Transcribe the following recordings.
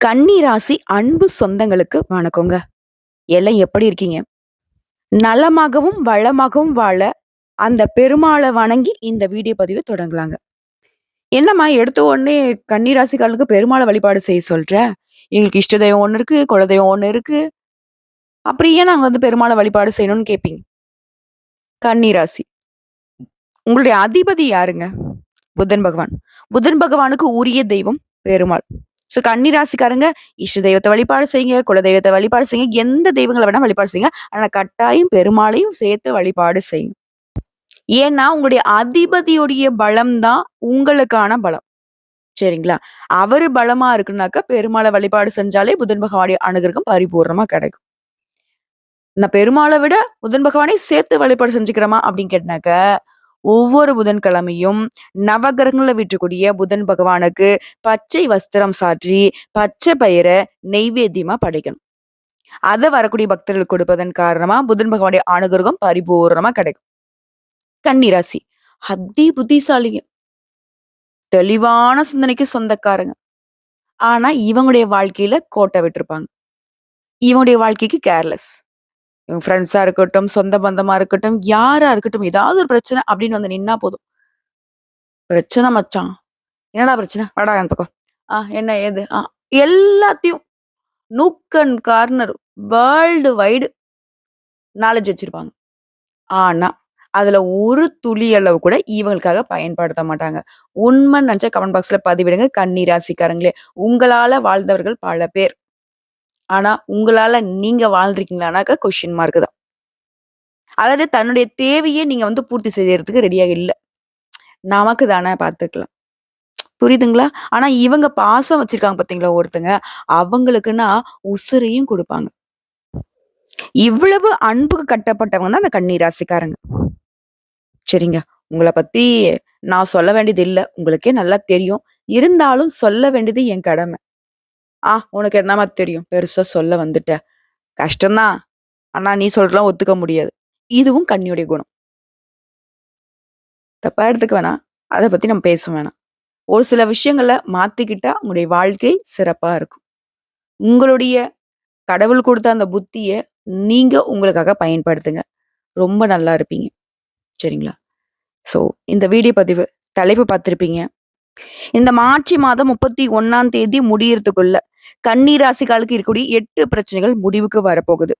கன்னி ராசி அன்பு சொந்தங்களுக்கு வணக்கங்க. எல்லாம் எப்படி இருக்கீங்க? நலமாகவும், வளமாகவும் வாழ அந்த பெருமாள வணங்கி இந்த வீடியோ பதிவ தொடங்கலாங்க. என்னம்மா எடுத்த உடனே கன்னி ராசிக்காரங்களுக்கு பெருமாள வழிபாடு செய்ய சொல்ற? எங்களுக்கு இஷ்ட தெய்வம் ஒண்ணு இருக்கு, குலதெய்வம் ஒண்ணு இருக்கு. அப்புறம் ஏன் நாங்க வந்து பெருமாள வழிபாடு செய்யணும்னு கேட்பீங்க. கன்னி ராசி. உங்களுடைய அதிபதி யாருங்க? புதன் பகவான். புதன் பகவானுக்கு உரிய தெய்வம் பெருமாள். ஸோ கன்னி ராசிக்காரங்க இஷ்ட தெய்வத்த வழிபாடு செய்யுங்க, குலதெய்வத்த வழிபாடு செய்யுங்க, எந்த தெய்வங்கள வேணா வழிபாடு செய்யுங்க. ஆனா கட்டாயம் பெருமாளையும் சேர்த்து வழிபாடு செய்யுங்க. ஏன்னா, உங்களுடைய அதிபதியுடைய பலம் தான் உங்களுக்கான பலம். சரிங்களா? அவரு பலமா இருக்குனாக்கா, பெருமாள வழிபாடு செஞ்சாலே புதன் பகவானுடைய அனுகிரகம் பரிபூரணமா கிடைக்கும். நான் பெருமாள விட புதன் பகவானை சேர்த்து வழிபாடு செஞ்சுக்கிறோமா அப்படின்னு கேட்டாக்க, ஒவ்வொரு புதன்கிழமையும் நவகிரகங்கள்ல வீற்றக்கூடிய புதன் பகவானுக்கு பச்சை வஸ்திரம் சாற்றி, பச்சை பயிர நெய்வேத்தியமா படைக்கணும். அத வரக்கூடிய பக்தர்களுக்கு கொடுப்பதன் காரணமா புதன் பகவானுடைய அனுகிரகம் பரிபூரணமா கிடைக்கும். கன்னிராசி. அதி புத்திசாலிங்க. தெளிவான சிந்தனைக்கு சொந்தக்காரங்க. ஆனா, இவங்களுடைய வாழ்க்கையில கோட்ட விட்டுருப்பாங்க. இவங்களுடைய வாழ்க்கைக்கு கேர்லெஸ். இவங்க ஃப்ரெண்ட்ஸா இருக்கட்டும், சொந்த பந்தமா இருக்கட்டும், யாரா இருக்கட்டும், ஏதாவது ஒரு பிரச்சனை அப்படின்னு வந்து நின்னா போதும். பிரச்சனை மச்சான். என்னடா பிரச்சனை? வாடா அந்த பக்கம். என்ன ஏது? எல்லாத்தையும் nook and corner world wide knowledge வச்சிருப்பாங்க. ஆனா, அதுல ஒரு துளி அளவு கூட இவங்களுக்காக பயன்படுத்த மாட்டாங்க. உண்மைன்னு நினைச்சா கமெண்ட் பாக்ஸ்ல பதிவிடுங்க. கன்னி ராசிக்காரங்களே. உங்களால வாழ்ந்தவர்கள் பல பேர். ஆனா, உங்களால நீங்க வாழ்ந்திருக்கீங்களானாக்கா கொஸ்டின் மார்க் தான். அதாவது தன்னுடைய தேவையே நீங்க வந்து பூர்த்தி செய்யறதுக்கு ரெடியா இல்ல. நமக்கு தானே பார்த்துக்கலாம். புரியுதுங்களா? ஆனா இவங்க பாசம் வச்சிருக்காங்க பார்த்தீங்களா ஒருத்தங்க, அவங்களுக்குன்னா உசுரையும் குடுப்பாங்க. இவ்வளவு அன்புக்கு கட்டப்பட்டவங்க தான் அந்த கன்னி ராசிக்காரங்க. சரிங்க. உங்கள பத்தி நான் சொல்ல வேண்டியது இல்ல. உங்களுக்கே நல்லா தெரியும். இருந்தாலும் சொல்ல வேண்டியது என் கடமை. உனக்கு என்னம்மா தெரியும்? பெருசா சொல்ல வந்துட்ட. கஷ்டம் தான். ஆனா நீ சொல்றதெல்லாம் ஒத்துக்க முடியாது. இதுவும் கன்னியுடைய குணம். தப்பா எடுத்துக்க வேணாம். அத பத்தி நம்ம பேச வேணாம். ஒரு சில விஷயங்கள மாத்திக்கிட்டா உங்களுடைய வாழ்க்கை சிறப்பா இருக்கும். உங்களுடைய கடவுள் குடுத்த அந்த புத்திய நீங்க உங்களுக்காக பயன்படுத்துங்க. ரொம்ப நல்லா இருப்பீங்க. சரிங்களா? ஸோ இந்த வீடியோ பதிவு தலைப்பு பார்த்திருப்பீங்க. இந்த மார்ச் மாதம் 31ஆம் தேதி முடியறதுக்குள்ள கன்னி ராசிக்காரர்களுக்கு இருக்கக்கூடிய 8 பிரச்சனைகள் முடிவுக்கு வரப்போகுது.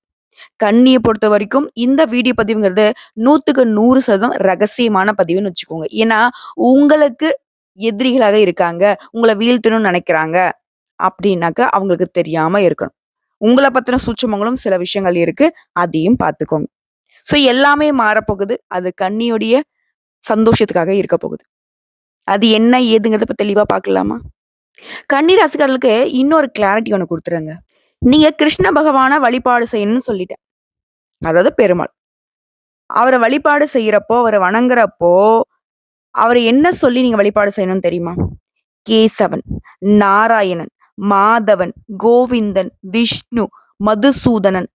கன்னிய பொறுத்த வரைக்கும் இந்த வீடியோ பதிவுங்கிறது 100க்கு 100% ரகசியமான பதிவுன்னு வச்சுக்கோங்க. ஏன்னா, உங்களுக்கு எதிரிகளாக இருக்காங்க. உங்கள வீழ்த்தணும்னு நினைக்கிறாங்க. அப்படின்னாக்க அவங்களுக்கு தெரியாம இருக்கணும். உங்கள பத்தின சூட்சுமங்களும் சில விஷயங்கள் இருக்கு. அதையும் பார்த்துக்கோங்க. ஸோ எல்லாமே மாறப்போகுது. அது கன்னியுடைய சந்தோஷத்துக்காக இருக்க போகுது. அது என்ன ஏதுங்கிறத இப்ப தெளிவா பார்க்கலாமா? கன்னி ராசிக்காரர்களுக்கு இன்னொரு கிளாரிட்டி ஒண்ணு குடுத்துறேங்க. நீங்க கிருஷ்ண பகவான வழிபாடு செய்யணும்னு சொல்லிட்டேன். அதாவது பெருமாள். அவர வழிபாடு செய்யறப்போ, அவர வணங்குறப்போ, அவர என்ன சொல்லி நீங்க வழிபாடு செய்யணும்னு தெரியுமா? கேசவன், நாராயணன், மாதவன், கோவிந்தன், விஷ்ணு, மதுசூதனன்,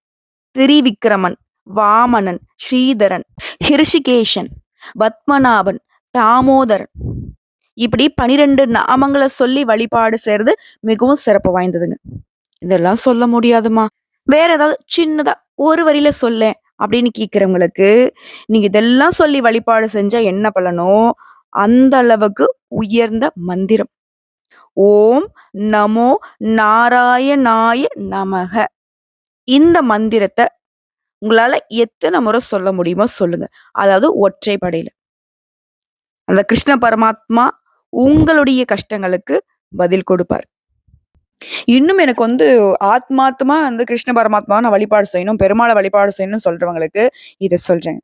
திரிவிக்ரமன், வாமனன், ஸ்ரீதரன், ஹிருஷிகேஷன், பத்மநாபன், தாமோதரன் இப்படி 12 நாமங்கள சொல்லி வழிபாடு செய்றது மிகவும் சிறப்பு வாய்ந்ததுங்க. இதெல்லாம் சொல்ல முடியாதும்மா. வேற ஏதாவது சின்னதா ஒரு வரியில சொல்லேன் அப்படின்னு கேட்கிறவங்களுக்கு, நீங்க இதெல்லாம் சொல்லி வழிபாடு செஞ்சா என்ன பலனோ, அந்த அளவுக்கு உயர்ந்த மந்திரம். ஓம் நமோ நாராயணாய நமக. இந்த மந்திரத்த உங்களால எத்தன முறை சொல்ல முடியுமோ சொல்லுங்க. அதாவது ஒற்றைப்படையில. அந்த கிருஷ்ண பரமாத்மா உங்களுடைய கஷ்டங்களுக்கு பதில் கொடுப்பார். இன்னும் எனக்கு வந்து ஆத்மார்த்தமா வந்து கிருஷ்ண பரமாத்மாவ நான் வழிபாடு செய்யணும், பெருமாள வழிபாடு செய்யணும்னு சொல்றவங்களுக்கு இத சொல்றேன்.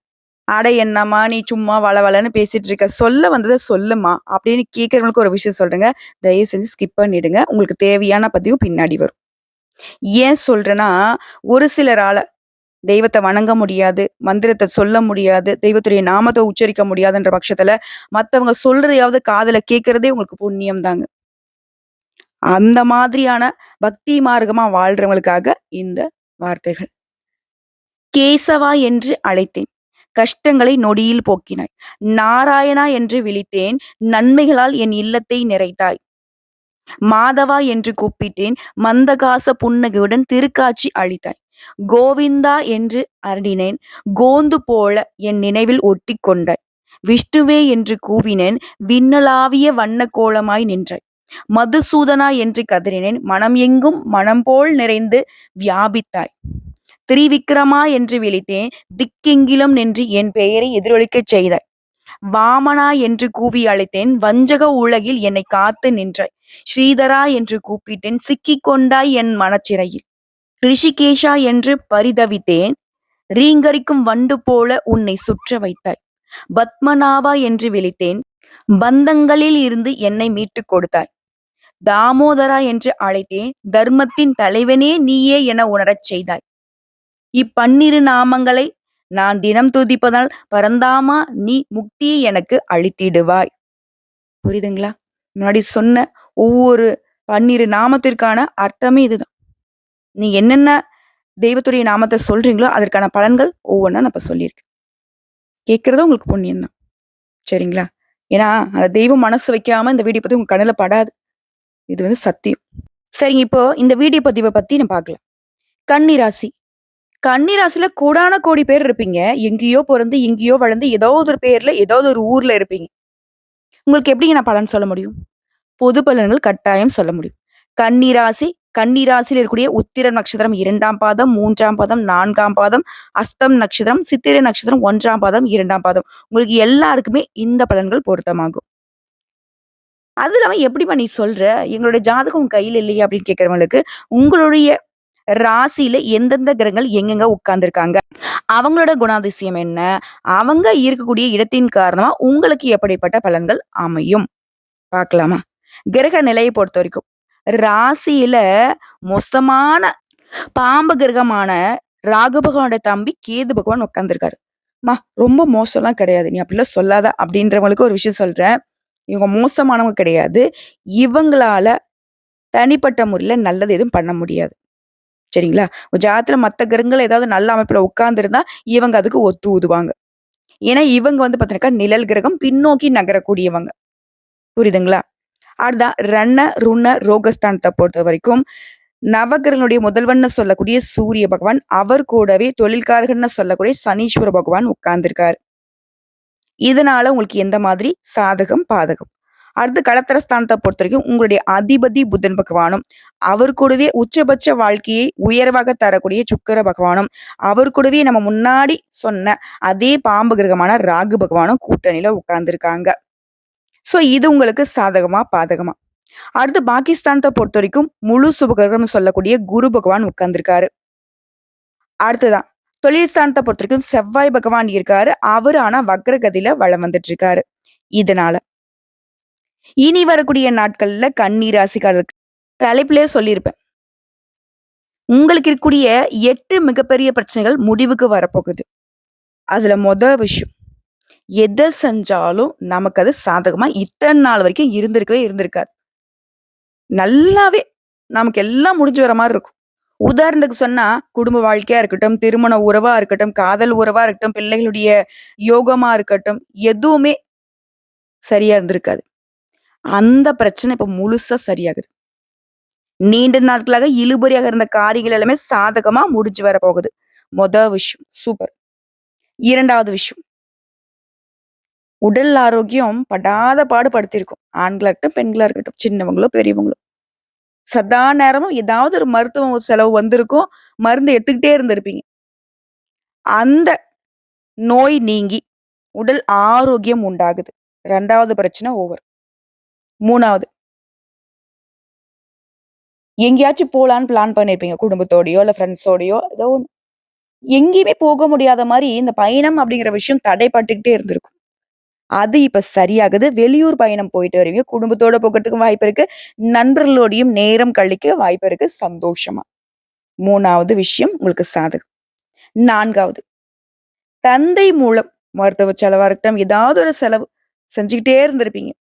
"அட என்னம்மா நீ சும்மா வளவளன்னு பேசிட்டு இருக்க. சொல்ல வந்தத சொல்லுமா" அப்படின்னு கேட்கிறவங்களுக்கு ஒரு விஷயம் சொல்றேங்க. தயவு செஞ்சு ஸ்கிப் பண்ணிடுங்க. உங்களுக்கு தேவையான பதிவு பின்னாடி வரும். ஏன் சொல்றேன்னா, ஒரு சிலரால தெய்வத்த வணங்க முடியாது, மந்திரத்த சொல்ல முடியாது, தெய்வத்துடைய நாமத்த உச்சரிக்க முடியாதுன்ற பட்சத்துல, மத்தவங்க சொல்றதையாவது காதுல கேட்கிறதே உங்களுக்கு புண்ணியம் தாங்க. அந்த மாதிரியான பக்தி மார்க்கமா வாழ்றவங்களுக்காக இந்த வார்த்தைகள். கேசவா என்று அழைத்தேன். கஷ்டங்களை நொடியில் போக்கினாய். நாராயணா என்று விழித்தேன். நன்மைகளால் என் இல்லத்தை நிறைத்தாய். மாதவா என்று கூப்பிட்டேன். மந்தகாச புன்னகையுடன் திருக்காட்சி அளித்தாய். கோவிந்தா என்று அருளினேன். கோந்து போல என் நினைவில் ஒட்டிக் கொண்டாய். விஷ்ணுவே என்று கூவினேன். விண்ணளாவிய வண்ண கோலமாய் நின்றாய். மதுசூதனா என்று கதறினேன். மனம் எங்கும் மனம் போல் நிறைந்து வியாபித்தாய். திரிவிக்ரமா என்று விழித்தேன். திக்கெங்கிலும் நின்று என் பெயரை எதிரொலிக்கச் செய்தாய். வாமனா என்று கூவி அழைத்தேன். வஞ்சக உலகில் என்னை காத்து நின்றாய். ஸ்ரீதரா என்று கூப்பிட்டேன். சிக்கிக் கொண்டாய் என் மனச்சிறையில். ரிஷிகேஷா என்று பரிதவித்தேன். ரீங்கரிக்கும் வண்டு போல உன்னை சுற்ற வைத்தாய். பத்மநாபா என்று விழித்தேன். பந்தங்களில் இருந்து என்னை மீட்டுக் கொடுத்தாய். தாமோதரா என்று அழைத்தேன். தர்மத்தின் தலைவனே நீயே என உணரச் செய்தாய். இப்பன்னிரு நாமங்களை நான் தினம் துதிப்பதால் பரந்தாமா நீ முக்தியை எனக்கு அளித்திடுவாய். புரியுதுங்களா? முன்னாடி சொன்ன ஒவ்வொரு 12 நாமத்திற்கான அர்த்தமே இதுதான். நீ என்னென்ன தெய்வத்துடைய நாமத்தை சொல்றீங்களோ அதற்கான பலன்கள் ஒவ்வொன்றா நான் இப்ப சொல்லியிருக்கேன். கேட்கறது உங்களுக்கு புண்ணியம் தான். சரிங்களா? ஏன்னா அந்த தெய்வம் மனசு வைக்காம இந்த வீடியோ பத்தி உங்க கண்ணுல படாது. இது வந்து சத்தியம். சரிங்க, இப்போ இந்த வீடியோ பதிவை பத்தி நான் பார்க்கலாம். கன்னி ராசி. கன்னி ராசியில கோடான கோடி பேர் இருப்பீங்க. எங்கேயோ பிறந்து, எங்கேயோ வளர்ந்து, ஏதோ ஒரு பேர்ல, ஏதோ ஒரு ஊர்ல இருப்பீங்க. உங்களுக்கு எப்படிங்க நான் பலன் சொல்ல முடியும்? பொது பலன்கள் கட்டாயம் சொல்ல முடியும். கன்னி ராசி, கன்னி ராசியில் இருக்கக்கூடிய உத்திர நட்சத்திரம் 2ஆம் பாதம், 3ஆம் பாதம், 4ஆம் பாதம், அஸ்தம் நட்சத்திரம், சித்திரை நட்சத்திரம் 1ஆம் பாதம், 2ஆம் பாதம். உங்களுக்கு எல்லாருக்குமே இந்த பலன்கள் பொருத்தமாகும். அது இல்லாம எப்படிம்மா நீ சொல்ற? எங்களுடைய ஜாதகம் உன் கையில இல்லையா அப்படின்னு கேட்கிறவங்களுக்கு, உங்களுடைய ராசியில எந்தெந்த கிரகங்கள் எங்கெங்க உட்கார்ந்துருக்காங்க, அவங்களோட குணாதிசயம் என்ன, அவங்க இருக்கக்கூடிய இடத்தின் காரணமா உங்களுக்கு எப்படிப்பட்ட பலன்கள் அமையும் பார்க்கலாமா? கிரக நிலையை பொறுத்த வரைக்கும் ராசியில மோசமான பாம்பு கிரகமான ராகு பகவானோட தம்பி கேது பகவான் உட்கார்ந்துருக்காரு. மா ரொம்ப மோசம்லாம் கிடையாது, நீ அப்படிலாம் சொல்லாத அப்படின்றவங்களுக்கு ஒரு விஷயம் சொல்றேன். இவங்க மோசமானவங்க கிடையாது. இவங்களால தனிப்பட்ட முறையில நல்லது எதுவும் பண்ண முடியாது. சரிங்களா? ஜாதகத்துல மத்த கிரகங்கள் ஏதாவது நல்ல அமைப்புல உட்கார்ந்திருந்தா இவங்க அதுக்கு ஒத்து ஊதுவாங்க. ஏன்னா இவங்க வந்து பாத்தீங்கன்னாக்கா நிழல் கிரகம், பின்னோக்கி நகரக்கூடியவங்க. புரியுதுங்களா? அடுத்ததான் ரண, ருண, ரோகஸ்தானத்தை பொறுத்த வரைக்கும் நவகிரகனுடைய முதல்வன்னு சொல்லக்கூடிய சூரிய பகவான், அவர் கூடவே தொழில்காரகன்னு சொல்லக்கூடிய சனீஸ்வர பகவான் உட்கார்ந்திருக்காரு. இதனால உங்களுக்கு எந்த மாதிரி சாதகம், பாதகம்? அடுத்து களத்திரஸ்தானத்தை பொறுத்த வரைக்கும் உங்களுடைய அதிபதி புதன் பகவானும், அவர் கூடவே உச்சபட்ச வாழ்க்கையை உயர்வாக தரக்கூடிய சுக்கிர பகவானும், அவர் கூடவே நம்ம முன்னாடி சொன்ன அதே பாம்பு கிரகமான ராகு பகவானும் கூட்டணியில உட்கார்ந்துருக்காங்க. சோ இது உங்களுக்கு சாதகமா, பாதகமா? அடுத்து பாகிஸ்தானத்தை பொறுத்த வரைக்கும் முழு சுபகிரகம் சொல்லக்கூடிய குரு பகவான் உட்கார்ந்துருக்காரு. அடுத்துதான் தொழில் ஸ்தானத்தை பொறுத்த வரைக்கும் செவ்வாய் பகவான் இருக்காரு. அவரு ஆனா வக்ரகதியில வலம் வந்துட்டு இருக்காரு. இதனால இனி வரக்கூடிய நாட்கள்ல கன்னி ராசிக்காரருக்கு தலைப்பிலே சொல்லியிருப்பேன். உங்களுக்கு இருக்கக்கூடிய 8 மிகப்பெரிய பிரச்சனைகள் முடிவுக்கு வரப்போகுது. அதுல விஷயம், எதை செஞ்சாலும் நமக்கு அது சாதகமா இத்தனை நாள் வரைக்கும் இருந்திருக்காது. நல்லாவே நமக்கு எல்லாம் முடிஞ்சு வர மாதிரி இருக்கும். உதாரணத்துக்கு சொன்னா, குடும்ப வாழ்க்கையா இருக்கட்டும், திருமண உறவா இருக்கட்டும், காதல் உறவா இருக்கட்டும், பிள்ளைகளுடைய யோகமா இருக்கட்டும், எதுவுமே சரியா இருந்திருக்காது. அந்த பிரச்சனை இப்ப முழுசா சரியாகுது. நீண்ட நாட்களாக இழுபறியாக இருந்த காரியங்கள் எல்லாமே சாதகமா முடிஞ்சு வர போகுது. விஷயம் சூப்பர். 2வது விஷயம், உடல் ஆரோக்கியம் படாத பாடு படுத்திருக்கும். ஆண்களா இருக்கட்டும், பெண்களா இருக்கட்டும், சின்னவங்களோ பெரியவங்களோ. சதா நேரமும் ஏதாவது ஒரு மருத்துவ செலவு வந்திருக்கும். மருந்து எடுத்துக்கிட்டே இருந்திருப்பீங்க. அந்த நோய் நீங்கி உடல் ஆரோக்கியம் உண்டாகுது. 2வது பிரச்சனை ஓவர். 3வது, எங்கேயாச்சும் போலான்னு பிளான் பண்ணியிருப்பீங்க. குடும்பத்தோடயோ, இல்ல ஃப்ரெண்ட்ஸோடயோ ஏதோ ஒண்ணு. எங்கேயுமே போக முடியாத மாரி இந்த பயணம் அப்படிங்கிற விஷயம் தடைப்பட்டுக்கிட்டே இருந்திருக்கும். அது இப்ப சரியாகுது. வெளியூர் பயணம் போயிட்டு வருவீங்க. குடும்பத்தோட போகறதுக்கும் வாய்ப்பு இருக்கு. நண்பர்களோடையும் நேரம் கழிக்க வாய்ப்பு இருக்கு சந்தோஷமா. 3வது விஷயம் உங்களுக்கு சாதகம். 4வது, தந்தை மூலம் மருத்துவ செலவா இருக்கட்டும், ஏதாவது ஒரு செலவு செஞ்சுக்கிட்டே இருந்திருப்பீங்க.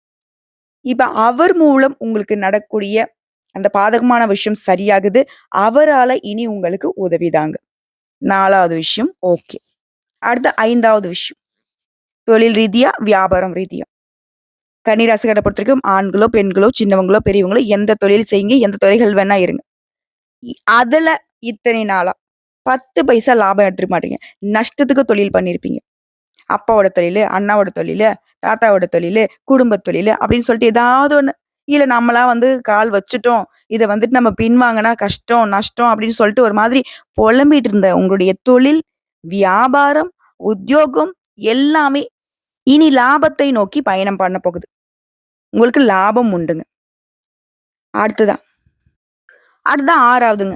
இப்ப அவர் மூலம் உங்களுக்கு நடக்கூடிய அந்த பாதகமான விஷயம் சரியாகுது. அவரால இனி உங்களுக்கு உதவிதாங்க. 4வது விஷயம் ஓகே. அடுத்து 5வது விஷயம், தொழில் ரீதியா, வியாபாரம் ரீதியா. கன்னி ராசிக்காரரை பொறுத்தவரைக்கும் ஆண்களோ, பெண்களோ, சின்னவங்களோ, பெரியவங்களோ எந்த தொழில் செய்யுங்க, எந்த துறைகள் வேணா இருங்க. அதுல இத்தனை நாளா 10 பைசா லாபம் எடுத்துருக்க மாட்டீங்க. நஷ்டத்துக்கு தொழில் பண்ணியிருப்பீங்க. அப்பாவோட தொழிலு, அண்ணாவோட தொழிலு, தாத்தாவோட தொழிலு, குடும்பத் தொழிலு அப்படின்னு சொல்லிட்டு ஏதாவது ஒண்ணு. இல்ல நம்மளா வந்து கால் வச்சுட்டோம். இத வந்துட்டு நம்ம பின்வாங்குனா கஷ்டம், நஷ்டம் அப்படின்னு சொல்லிட்டு ஒரு மாதிரி புலம்பிட்டு இருந்த உங்களுடைய தொழில், வியாபாரம், உத்தியோகம் எல்லாமே இனி லாபத்தை நோக்கி பயணம் பண்ண போகுது. உங்களுக்கு லாபம் உண்டுங்க. அடுத்ததா அடுத்ததான் 6வதுங்க.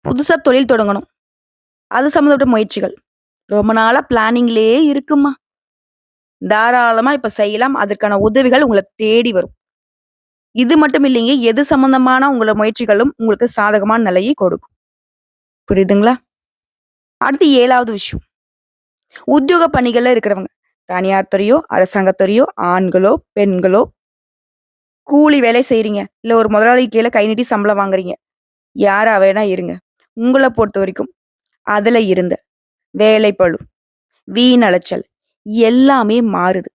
புதுசா தொழில் தொடங்கணும். அது சம்மந்தப்பட்ட முயற்சிகள். ரொம்ப நாளா பிளானிங்லயே இருக்கும்மா. தாராளமா இப்ப செய்யலாம். அதற்கான உதவிகள் உங்கள தேடி வரும். இது மட்டும் இல்லைங்க. எது சம்மந்தமான உங்கள முயற்சிகளும் உங்களுக்கு சாதகமான நிலையை கொடுக்கும். புரியுதுங்களா? அடுத்து 7வது விஷயம். உத்தியோக பணிகள்ல இருக்கிறவங்க. தனியார் துறையோ, அரசாங்கத் துறையோ, ஆண்களோ, பெண்களோ, கூலி வேலை செய்றீங்க. இல்ல ஒரு முதலாளி கீழ கை நீட்டி சம்பளம் வாங்குறீங்க. யாரா வேணா இருங்க. உங்கள பொறுத்தவரைக்கும் அதுல இருந்த வேலைப்பளு, வீண் அலைச்சல் எல்லாமே மாறுது.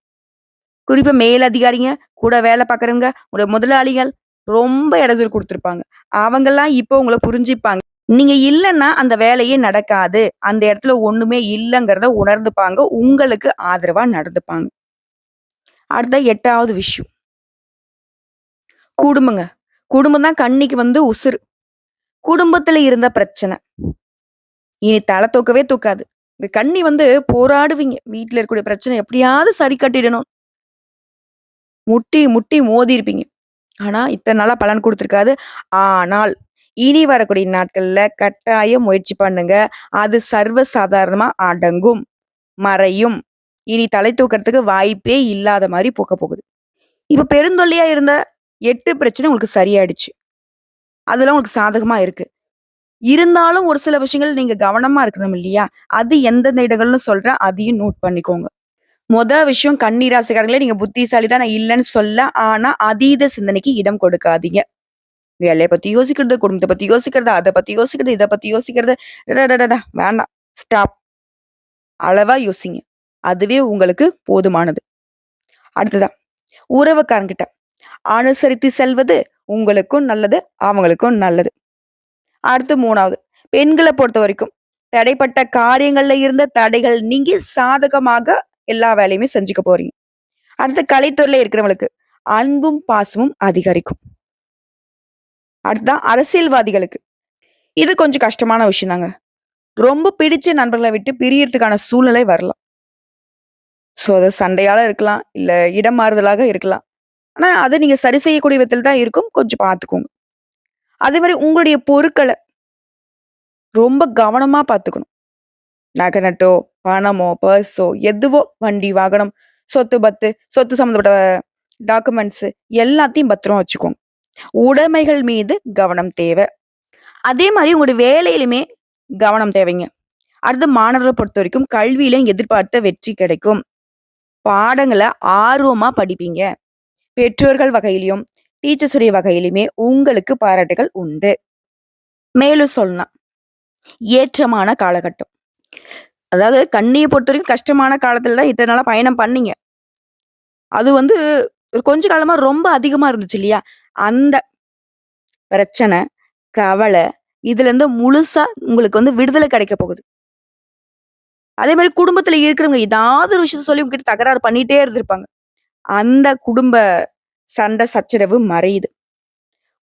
குறிப்பா மேலதிகாரிங்க, கூட வேலை பார்க்குறவங்க, உங்களோட முதலாளிகள் ரொம்ப இடைஞ்சல் குடுத்துருப்பாங்க. அவங்கலாம் இப்போ உங்கள புரிஞ்சுப்பாங்க. நீங்க இல்லன்னா அந்த வேலையே நடக்காது. அந்த இடத்துல ஒண்ணுமே இல்லங்கிறத உணர்ந்துப்பாங்க. உங்களுக்கு ஆதரவா நடந்துப்பாங்க. அடுத்த 8வது விஷயம். குடும்பங்க. குடும்பம் தான் கன்னிக்கு வந்து உசுரு. குடும்பத்துல இருந்த பிரச்சனை. இனி தல தூக்கவே தூக்காது. இந்த கன்னி வந்து போராடுவீங்க. வீட்ல இருக்கக்கூடிய பிரச்சனை எப்படியாவது சரி கட்டிடணும். முட்டி, முட்டி மோதியிருப்பீங்க. ஆனா, இத்தன நாளா பலன் குடுத்துருக்காது. ஆனால், இனி வரக்கூடிய நாட்கள்ல கட்டாயம் முயற்சி பண்ணுங்க. அது சர்வ சாதாரணமா அடங்கும், மறையும். இனி தலை தூக்கறதுக்கு வாய்ப்பே இல்லாத மாரி போக போகுது. இப்ப பெருந்தொல்லையா இருந்த 8 பிரச்சனை உங்களுக்கு சரியாயிடுச்சு. அதெல்லாம் உங்களுக்கு சாதகமா இருக்கு. இருந்தாலும் ஒரு சில விஷயங்கள் நீங்க கவனமா இருக்கணும் இல்லையா? அது எந்தெந்த இடங்கள்னு சொல்றேன். அதையும் நோட் பண்ணிக்கோங்க. விஷயம் கன்னி ராசிக்காரங்களே நீங்க புத்திசாலி தான் நான் இல்லன்னு சொல்ல. ஆனா, அதீத சிந்தனைக்கு இடம் கொடுக்காதீங்க. வேலைய பத்தி யோசிக்கிறது, குடும்பத்த பத்தி யோசிக்கிறது, அத பத்தி யோசிக்கிறது, இத பத்தி யோசிக்கிறது. அடடடடா! வேண்டாம். ஸ்டாப். அளவா யோசிங்க. அதுவே உங்களுக்கு போதுமானது. அடுத்ததா, உறவுக்காரங்கிட்ட அனுசரித்து செல்வது உங்களுக்கும் நல்லது, அவங்களுக்கும் நல்லது. அடுத்து 3வது, பெண்கள பொறுத்தவரைக்கும் தடைப்பட்ட காரியங்கள்ல இருந்த தடைகள் நீங்கி சாதகமாக எல்லா வேலையுமே செஞ்சுக்க போறீங்க. அடுத்து கலைத்துறையில இருக்கிறவங்களுக்கு அன்பும், பாசமும் அதிகரிக்கும். அடுத்ததான் அரசியல்வாதிகளுக்கு. இது கொஞ்சம் கஷ்டமான விஷயம் தாங்க. ரொம்ப பிடிச்ச நண்பர்கள விட்டு பிரியறதுக்கான சூழ்நிலை வரலாம். அது சண்டையால இருக்கலாம். இல்ல இடம் மாறுதலாக இருக்கலாம். ஆனா, அத நீங்க சரி செய்யக்கூடிய விதத்துல தான் இருக்கும். கொஞ்சம் பார்த்துக்கோங்க. அதே மாரி உங்களுடைய பொருட்கள ரொம்ப கவனமா பார்த்துக்கணும். நகை நட்டோ, பணமோ, பர்ஸோ எதுவோ வண்டி, வாகனம், சொத்து பத்து, சொத்து சம்மந்தப்பட்ட டாக்குமெண்ட்ஸ் எல்லாத்தையும் பத்திரமா வச்சுக்கோங்க. உடைமைகள் மீது கவனம் தேவை. அதே மாரி உங்களுடைய வேலையிலுமே கவனம் தேவைங்க. அடுத்து மாணவர்கள பொறுத்தவரைக்கும் கல்வியிலும் எதிர்பார்த்த வெற்றி கிடைக்கும். பாடங்கள ஆர்வமா படிப்பீங்க. பெற்றோர்கள் வகையிலயும், டீச்சர்ஸ் உடைய வகையிலுமே உங்களுக்கு பாராட்டுகள் உண்டு. மேலும் சொல்லலாம், ஏற்றமான காலகட்டம். அதாவது கன்னிய பொறுத்தவரைக்கும் கஷ்டமான காலத்துல தான் இத்தன நாளா பயணம் பண்ணீங்க. அது வந்து கொஞ்ச காலமா ரொம்ப அதிகமா இருந்துச்சு இல்லையா? அந்த பிரச்சனை, கவலை இதுலருந்து முழுசா உங்களுக்கு வந்து விடுதலை கிடைக்க போகுது. அதே மாரி குடும்பத்துல இருக்கிறவங்க ஏதாவது ஒரு விஷயத்த சொல்லி உங்ககிட்ட தகராறு பண்ணிட்டே இருந்திருப்பாங்க. அந்த குடும்ப சண்டை, சச்சரவு மறையுது.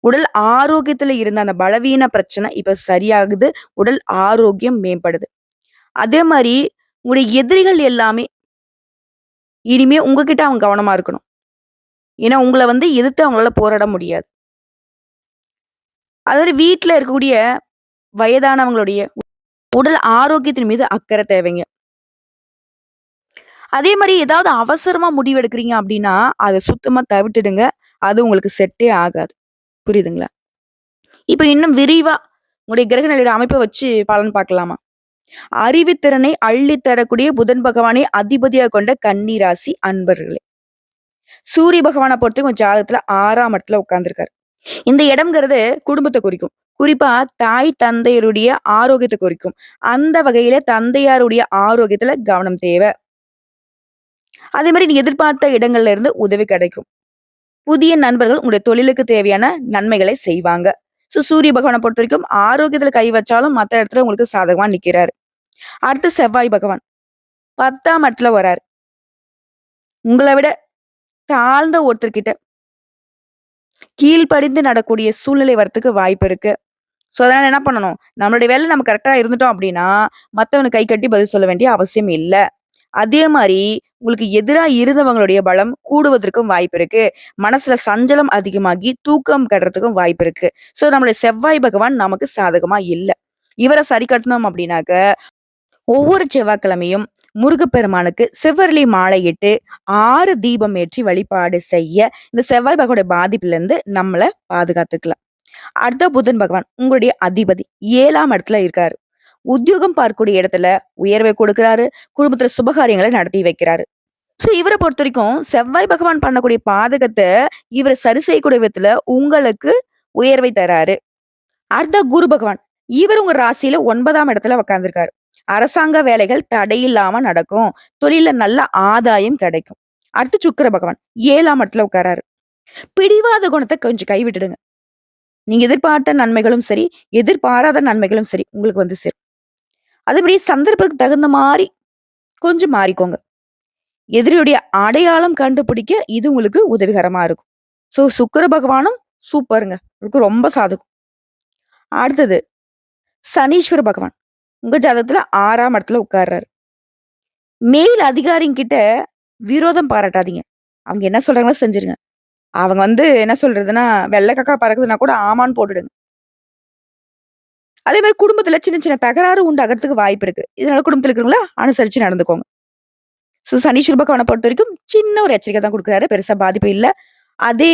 உடல் ஆரோக்கியத்துல இருந்த அந்த பலவீன பிரச்சனை இப்ப சரியாகுது. உடல் ஆரோக்கியம் மேம்படுது. அதே மாரி உங்களுடைய எதிரிகள் எல்லாமே இனிமே உங்ககிட்ட அவங்க கவனமா இருக்கணும். ஏன்னா உங்கள வந்து எதிர்த்து அவங்களால போராட முடியாது. அது மாரி வீட்ல இருக்கக்கூடிய வயதானவங்களுடைய உடல் ஆரோக்கியத்தின் மீது அக்கறை தேவைங்க. அதே மாரி ஏதாவது அவசரமா முடிவு எடுக்கிறீங்க அப்டின்னா, அத சுத்தமா தவிர்த்துடுங்க. அது உங்களுக்கு செட்டே ஆகாது. புரியுதுங்களா? இப்ப இன்னும் விரிவா உங்களுடைய கிரக நிலையோட அமைப்ப வச்சு பலன் பார்க்கலாமா? அறிவுத்திறனை அள்ளித் தரக்கூடிய புதன் பகவானை அதிபதியா கொண்ட கன்னி ராசி அன்பர்களே. சூரிய பகவான பொறுத்தவரைக்கும் உங்க ஜாதகத்துல 6ஆம் இடத்துல உட்கார்ந்திருக்காரு. இந்த இடம்ங்கிறது குடும்பத்த குறிக்கும். குறிப்பா தாய், தந்தையருடைய ஆரோக்கியத்த குறிக்கும். அந்த வகையில தந்தையாருடைய ஆரோக்கியத்துல கவனம் தேவை. அதே மாரி நீங்க எதிர்பார்த்த இடங்கள்ல இருந்து உதவி கிடைக்கும். புதிய நண்பர்கள் உங்களுடைய தொழிலுக்கு தேவையான நன்மைகளை செய்வாங்க. சூரிய பகவான பொறுத்தவரைக்கும் ஆரோக்கியத்துல கை வச்சாலும் மத்த இடத்துல உங்களுக்கு சாதகமா நிக்கிறாரு. அடுத்து செவ்வாய் பகவான் 10ஆம் இடத்துல வராரு. உங்கள விட தாழ்ந்த ஒருத்தர்கிட்ட கீழ்ப்படிந்து நடக்கூடிய சூழ்நிலை வரத்துக்கு வாய்ப்பு இருக்கு. அதனால என்ன பண்ணணும்? நம்மளுடைய வேலை நம்ம கரெக்ட்டா இருந்துட்டோம் அப்டின்னா, மத்தவனுக்கு கை கட்டி பதில் சொல்ல வேண்டிய அவசியம் இல்ல. அதே மாரி உங்களுக்கு எதிரா இருந்தவங்களுடைய பலம் கூடுவதற்கும் வாய்ப்பு இருக்கு. மனசுல சஞ்சலம் அதிகமாகி தூக்கம் கெடுறதுக்கும் வாய்ப்பு இருக்கு. நம்முடைய செவ்வாய் பகவான் நமக்கு சாதகமா இல்ல. இவர சரி கட்டணும் அப்டின்னாக்க, ஒவ்வொரு செவ்வாய்க்கிழமையும் முருகப்பெருமானுக்கு செவ்வரளி மாலையிட்டு 6 தீபம் ஏற்றி வழிபாடு செய்ய, இந்த செவ்வாய் பகவானுடைய பாதிப்புலருந்து நம்மள பாதுகாத்துக்கலாம். அடுத்த புதன் பகவான் உங்களுடைய அதிபதி 7ஆம் இடத்துல இருக்காரு. உத்தியோகம் பார்க்கக்கூடிய இடத்துல உயர்வை கொடுக்கிறாரு. குடும்பத்துல சுபகாரியங்களை நடத்தி வைக்கிறாரு. இவர பொறுத்தவரைக்கும் செவ்வாய் பகவான் பண்ணக்கூடிய பாதகத்த இவரு சரி செய்யக்கூடிய விதத்துல உங்களுக்கு உயர்வை தராரு. அடுத்த குரு பகவான். இவர் உங்க ராசியில 9ஆம் இடத்துல உட்கார்ந்திருக்காரு. அரசாங்க வேலைகள் தடையில்லாம நடக்கும். தொழில்ல நல்ல ஆதாயம் கிடைக்கும். அடுத்து சுக்கிர பகவான் 7ஆம் இடத்துல உட்காராரு. பிடிவாத குணத்த கொஞ்சம் கைவிட்டுடுங்க. நீங்க எதிர்பார்த்த நன்மைகளும் சரி, எதிர்பாராத நன்மைகளும் சரி உங்களுக்கு வந்து சேரும். அதேபடி சந்தர்ப்பத்துக்கு தகுந்த மாரி கொஞ்சம் மாறிக்கோங்க. எதிரியுடைய அடையாளம் கண்டுபிடிக்க இது உங்களுக்கு உதவிகரமா இருக்கும். சுக்கிர பகவானும் சூப்பருங்க. உங்களுக்கு ரொம்ப சாதகம். அடுத்தது சனீஸ்வர பகவான். உங்க ஜாதகத்துல 6ஆம் இடத்துல உட்கார்றாரு. மேல் அதிகாரிங்கிட்ட விரோதம் பாராட்டாதீங்க. அவங்க என்ன சொல்றாங்களோ செஞ்சுருங்க. அவங்க வந்து என்ன சொல்றதுன்னா, வெள்ள காக்கா பறக்குதுன்னா கூட ஆமான்னு போட்டுடுங்க. அதே மாரி குடும்பத்துல சின்ன சின்ன தகராறு உண்டாகுறதுக்கு வாய்ப்பு இருக்கு. இதனால குடும்பத்துல இருக்கிறவங்கள அனுசரிச்சு நடந்துக்கோங்க. சனீஸ்வர பகவான பொறுத்தவரைக்கும் சின்ன ஒரு எச்சரிக்கை தான் குடுக்குறாரு. பெருசா பாதிப்பு இல்ல. அதே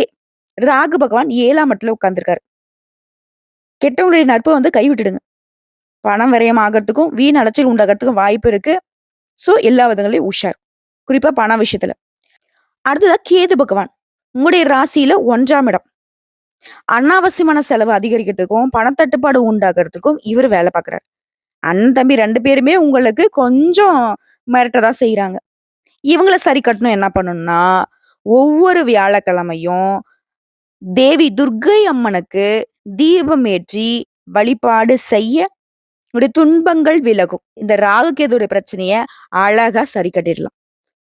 ராகு பகவான் 7ஆம் இடத்துல உட்கார்ந்திருக்காரு. கெட்டவங்களுடைய நட்ப வந்து கைவிட்டுடுங்க. பணம் விரயம் ஆகறதுக்கும், வீண் அலைச்சல் உண்டாகறதுக்கும் வாய்ப்பு இருக்கு. எல்லா விதங்களையும் உஷார். குறிப்பா பண விஷயத்துல. அடுத்ததா கேது பகவான். உங்களுடைய ராசியில 1ஆம் இடம். அனாவசியமான செலவு அதிகரிக்கிறதுக்கும், பணத்தட்டுப்பாடு உண்டாகுறதுக்கும் இவரு வேலை பார்க்குறாரு. அண்ணன், தம்பி 2 பேருமே உங்களுக்கு கொஞ்சம் மிரட்ட தான் செய்றாங்க. இவங்கள சரி கட்டணும் என்ன பண்ணணும்னா, ஒவ்வொரு வியாழக்கிழமையும் தேவி துர்க்கை அம்மனுக்கு தீபம் ஏற்றி வழிபாடு செய்ய உங்களுடைய துன்பங்கள் விலகும். இந்த ராகு கேதுவுடைய பிரச்சனைய அழகா சரி கட்டிடலாம்.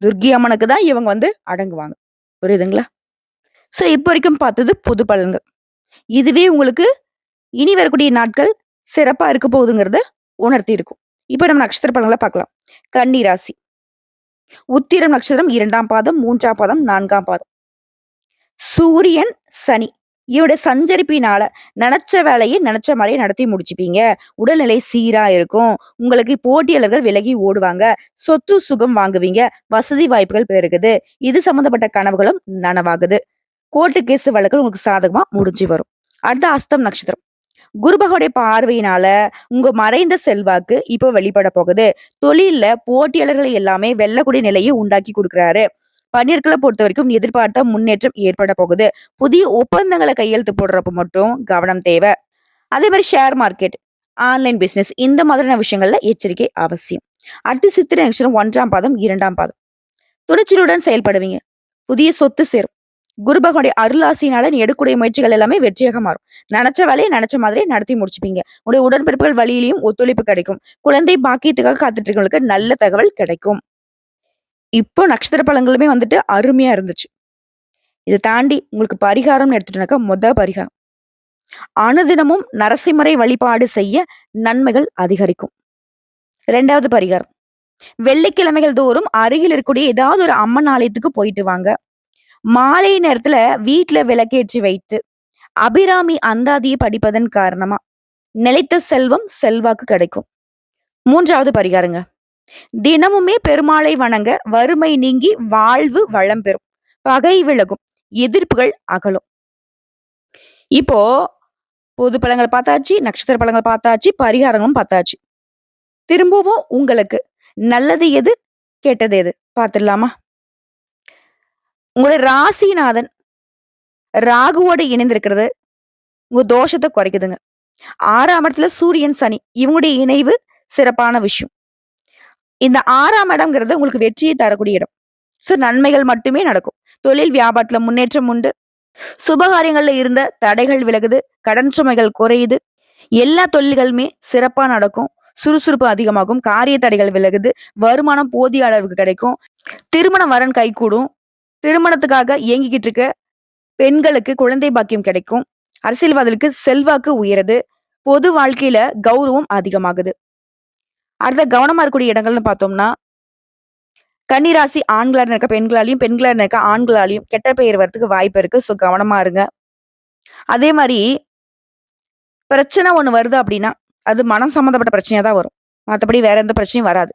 துர்க்கை அம்மனுக்கு தான் இவங்க வந்து அடங்குவாங்க. புரியுதுங்களா? இப்ப வரைக்கும் பார்த்தது பொது பலன்கள். இதுவே உங்களுக்கு இனி வரக்கூடிய நாட்கள் சிறப்பா இருக்க போகுதுங்கிறத உணர்த்தி இருக்கும். இப்ப நம்ம நட்சத்திர பலன்கள பார்க்கலாம். கன்னி ராசி. உத்திரம் நட்சத்திரம் 2ஆம் பாதம், 3ஆம் பாதம், 4ஆம் பாதம். சூரியன், சனி இவருடைய சஞ்சரிப்பினால நெனச்ச வேலைய நெனச்ச மாரியே நடத்தி முடிச்சுப்பீங்க. உடல்நிலை சீரா இருக்கும். உங்களுக்கு போட்டியாளர்கள் விலகி ஓடுவாங்க. சொத்து சுகம் வாங்குவீங்க. வசதி வாய்ப்புகள் பெருகுது. இது சம்பந்தப்பட்ட கனவுகளும் நனவாகுது. கோர்ட்டு கேஸ் வழக்குகள் உங்களுக்கு சாதகமா முடிஞ்சு வரும். அடுத்த அஸ்தம் நட்சத்திரம். குரு பகவானுடைய பார்வையினால உங்க மறைந்த செல்வாக்கு இப்ப வெளிப்பட போகுது. தொழில்ல போட்டியாளர்களை எல்லாமே வெல்லக்கூடிய நிலையை உண்டாக்கி குடுக்குறாரு. பணியாட்கள பொறுத்தவரைக்கும் எதிர்பார்த்த முன்னேற்றம் ஏற்பட போகுது. புதிய ஒப்பந்தங்கள கையெழுத்து போடுறப்ப மட்டும் கவனம் தேவை. அதே மாரி ஷேர் மார்க்கெட், ஆன்லைன் பிசினஸ் இந்த மாதிரியான விஷயங்கள்ல எச்சரிக்கை அவசியம். அடுத்து சித்திரை நட்சத்திரம் 1ஆம் பாதம், 2ஆம் பாதம். துணிச்சலுடன் செயல்படுவீங்க. புதிய சொத்து சேரும். குரு பகவானுடைய அருளாசினால நீ எடுக்கக்கூடிய முயற்சிகள் எல்லாமே வெற்றியாக மாறும். நெனச்ச வேலையை நெனச்ச மாதிரியே நடத்தி முடிச்சுப்பீங்க. உங்களுடைய உடன்பிறப்புகள் வழியிலயும் ஒத்துழைப்பு கிடைக்கும். குழந்தை பாக்கியத்துக்காக காத்துட்டு இருக்கவங்களுக்கு நல்ல தகவல் கிடைக்கும். இப்போ நட்சத்திர பலன்களுமே வந்துட்டு அருமையா இருந்துச்சு. இத தாண்டி உங்களுக்கு பரிகாரம்னு எடுத்துட்டோம்னாக்கா, பரிகாரம். அனுதினமும் நரசிம்மரை வழிபாடு செய்ய நன்மைகள் அதிகரிக்கும். 2வது பரிகாரம். வெள்ளிக்கிழமைகள் தோறும் அருகில் இருக்கக்கூடிய ஏதாவது ஒரு அம்மன் ஆலயத்துக்கு போயிட்டு வாங்க. மாலை நேரத்துல வீட்ல விளக்கேற்றி வைத்து அபிராமி அந்தாதியை படிப்பதன் காரணமா நிலைத்த செல்வம் செல்வாக்கு கிடைக்கும். 3வது பரிகாரங்க. தினமுமே பெருமாளை வணங்க வறுமை நீங்கி வாழ்வு வளம் பெறும். பகை விலகும். எதிர்ப்புகள் அகலும். இப்போ பொது பலன்கள் பார்த்தாச்சு, நட்சத்திர பலன்கள் பார்த்தாச்சு, பரிகாரங்களும் பார்த்தாச்சு. திரும்பவும் உங்களுக்கு நல்லது எது, கெட்டது எது பார்த்துடலாமா? உங்களுடைய ராசிநாதன் ராகுவோட இணைந்திருக்கிறது உங்க தோஷத்தை குறைக்குதுங்க. 6ஆம் இடத்துல சூரியன், சனி இவங்களுடைய இணைவு சிறப்பான விஷயம். இந்த 6ஆம் இடம்ங்கிறது உங்களுக்கு வெற்றியை தரக்கூடிய இடம். ஸோ நன்மைகள் மட்டுமே நடக்கும். தொழில் வியாபாரத்துல முன்னேற்றம் உண்டு. சுபகாரியங்கள்ல இருந்த தடைகள் விலகுது. கடன் சுமைகள் குறையுது. எல்லா தொழில்களுமே சிறப்பா நடக்கும். சுறுசுறுப்பு அதிகமாகும். காரிய தடைகள் விலகுது. வருமானம் போதிய அளவுக்கு கிடைக்கும். திருமண வரன் கைகூடும். திருமணத்துக்காக இயங்கிக்கிட்டு இருக்க பெண்களுக்கு குழந்தை பாக்கியம் கிடைக்கும். அரசியல்வாதிகளுக்கு செல்வாக்கு உயருது. பொது வாழ்க்கையில கௌரவம் அதிகமாகுது. அடுத்த கவனமா இருக்கக்கூடிய இடங்கள்னு பார்த்தோம்னா, கன்னிராசி ஆண்களா இருக்க பெண்களாலையும், பெண்களா இருக்க ஆண்களாலையும் கெட்ட பெயர் வரதுக்கு வாய்ப்பு இருக்கு. ஸோ கவனமா இருங்க. அதே மாரி பிரச்சனை ஒண்ணு வருது அப்படின்னா, அது மனம் சம்மந்தப்பட்ட பிரச்சனையா தான் வரும். மத்தபடி வேற எந்த பிரச்சனையும் வராது.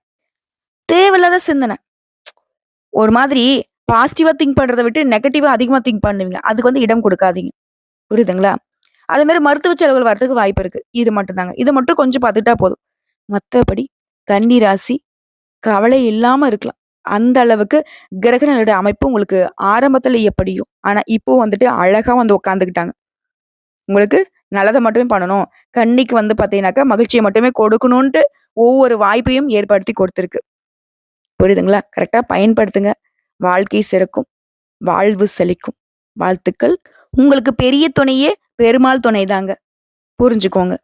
தேவையில்லாத சிந்தனை. ஒரு மாதிரி பாசிட்டிவா திங்க் பண்றத விட்டு நெகட்டிவா அதிகமா திங்க் பண்ணுவீங்க. அதுக்கு வந்து இடம் குடுக்காதீங்க. புரியுதுங்களா? அதே மாரி மருத்துவ செலவுகள் வரதுக்கு வாய்ப்பு இருக்கு. இது மட்டும் தாங்க. இத மட்டும் கொஞ்சம் பார்த்துக்கிட்டா போதும். மத்தபடி கன்னி ராசி கவலை இல்லாம இருக்கலாம். அந்த அளவுக்கு கிரகங்களுடைய அமைப்பு உங்களுக்கு ஆரம்பத்துல எப்படியோ, ஆனா இப்போ வந்துட்டு அழகா வந்து உட்காந்துக்கிட்டாங்க. உங்களுக்கு நல்லத மட்டுமே பண்ணணும். கன்னிக்கு வந்து பார்த்தீங்கன்னாக்கா, மகிழ்ச்சிய மட்டுமே கொடுக்கணுன்ட்டு ஒவ்வொரு வாய்ப்பையும் ஏற்படுத்தி கொடுத்திருக்கு. புரியுதுங்களா? கரெக்ட்டா பயன்படுத்துங்க. வாழ்க்கை சிறக்கும். வாழ்வு செழிக்கும். வாழ்த்துக்கள். உங்களுக்கு பெரிய துணையே பெருமாள் துணைதாங்க. புரிஞ்சுக்கோங்க.